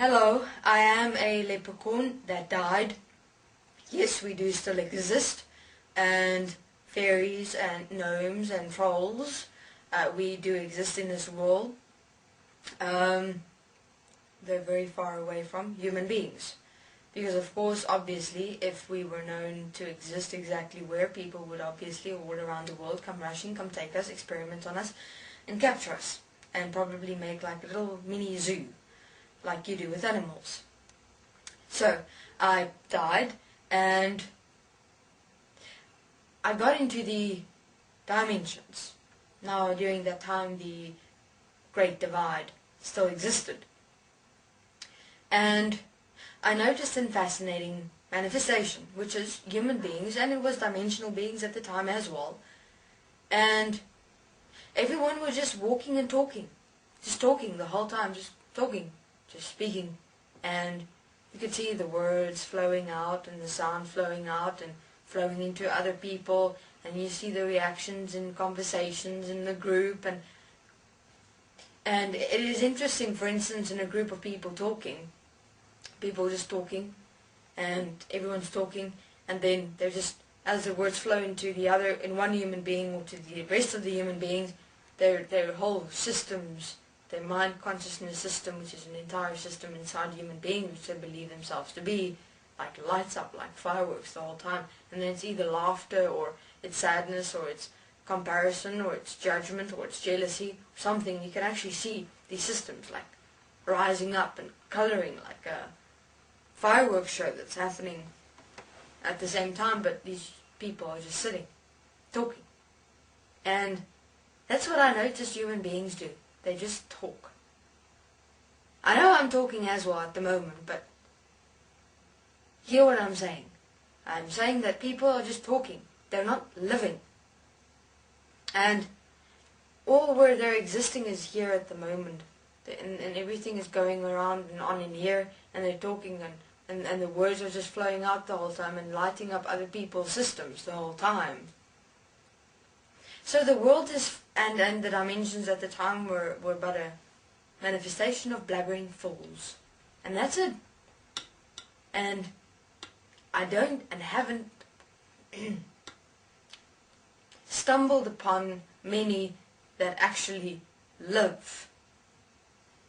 Hello, I am a leprechaun that died. Yes, we do still exist, and fairies and gnomes and trolls, we do exist in this world. They're very far away from human beings. Because of course, obviously, if we were known to exist exactly where, people would obviously all around the world come rushing, come take us, experiment on us, and capture us. And probably make like a little mini zoo, like you do with animals. So, I died, and I got into the dimensions. Now, during that time, the Great Divide still existed. And I noticed a fascinating manifestation, which is human beings, and it was dimensional beings at the time as well. And everyone was just walking and talking. Just talking the whole time, just talking, just speaking. And you could see the words flowing out and the sound flowing out and flowing into other people. And you see the reactions in conversations in the group. And it is interesting, for instance, in a group of people talking, people just talking, and everyone's talking, and then they're just, as the words flow into the other, in one human being or to the rest of the human beings, their whole systems, their mind consciousness system, which is an entire system inside human beings, which they believe themselves to be, like lights up like fireworks the whole time. And then it's either laughter, or it's sadness, or it's comparison, or it's judgment, or it's jealousy, or something. You can actually see these systems like rising up and coloring like a fireworks show that's happening at the same time, but these people are just sitting, talking. And that's what I noticed human beings do. They just talk. I know I'm talking as well at the moment, but hear what I'm saying. I'm saying that people are just talking. They're not living. And all where they're existing is here at the moment. And everything is going around and on in here, and they're talking, and the words are just flowing out the whole time and lighting up other people's systems the whole time. So the world is, and the dimensions at the time were but a manifestation of blabbering fools. And that's it. And I don't and haven't stumbled upon many that actually live,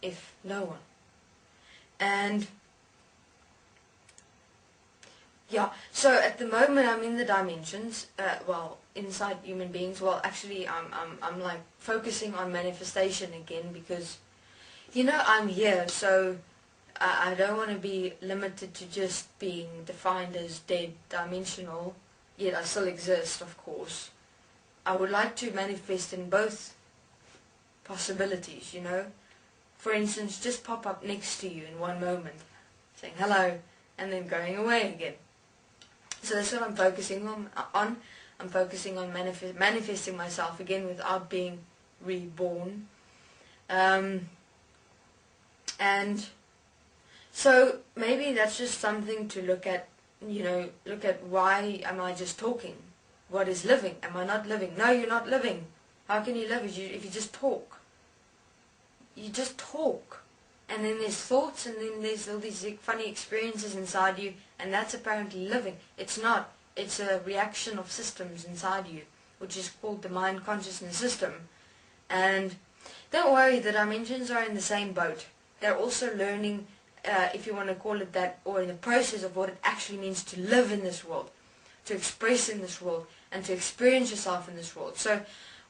if no one. And yeah, so at the moment I'm in the dimensions, inside human beings. Well, actually I'm like focusing on manifestation again, because I'm here, so I don't want to be limited to just being defined as dead dimensional, yet I still exist, of course. I would like to manifest in both possibilities, For instance, just pop up next to you in one moment, saying hello, and then going away again. So that's what I'm focusing on. I'm focusing on manifesting myself again without being reborn. And so maybe that's just something to look at, look at why am I just talking? What is living? Am I not living? No, you're not living. How can you live if you just talk? You just talk. And then there's thoughts, and then there's all these funny experiences inside you, and that's apparently living. It's not. It's a reaction of systems inside you, which is called the mind consciousness system. And don't worry, the dimensions are in the same boat. They're also learning, if you want to call it that, or in the process of what it actually means to live in this world, to express in this world, and to experience yourself in this world. So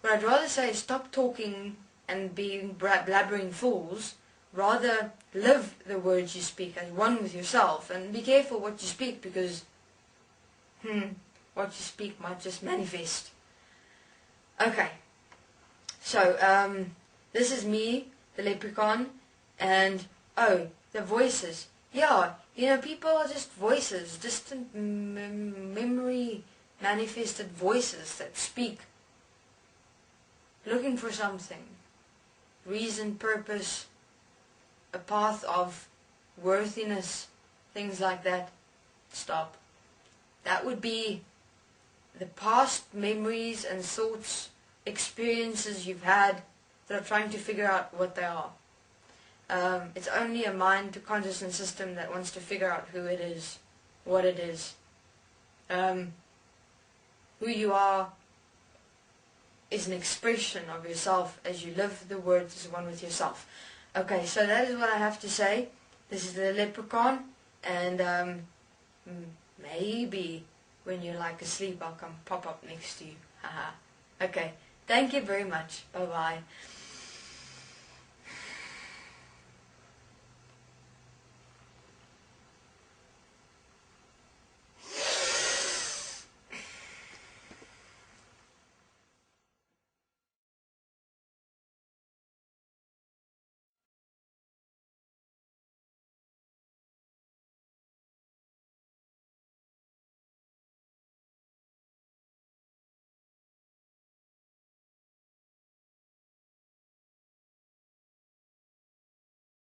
what I'd rather say is stop talking and being blabbering fools. Rather live the words you speak as one with yourself, and be careful what you speak, because what you speak might just manifest. Okay, so this is me, the leprechaun, and the voices. Yeah, people are just voices, distant memory manifested voices that speak, looking for something, reason, purpose, a path of worthiness, things like that. Stop. That would be the past memories and thoughts, experiences you've had that are trying to figure out what they are. It's only a mind to consciousness system that wants to figure out who it is, what it is. Who you are is an expression of yourself as you live the words as one with yourself. Okay, so that is what I have to say. This is the leprechaun, and maybe when you're like asleep I'll come pop up next to you. Haha. Okay, thank you very much. Bye bye.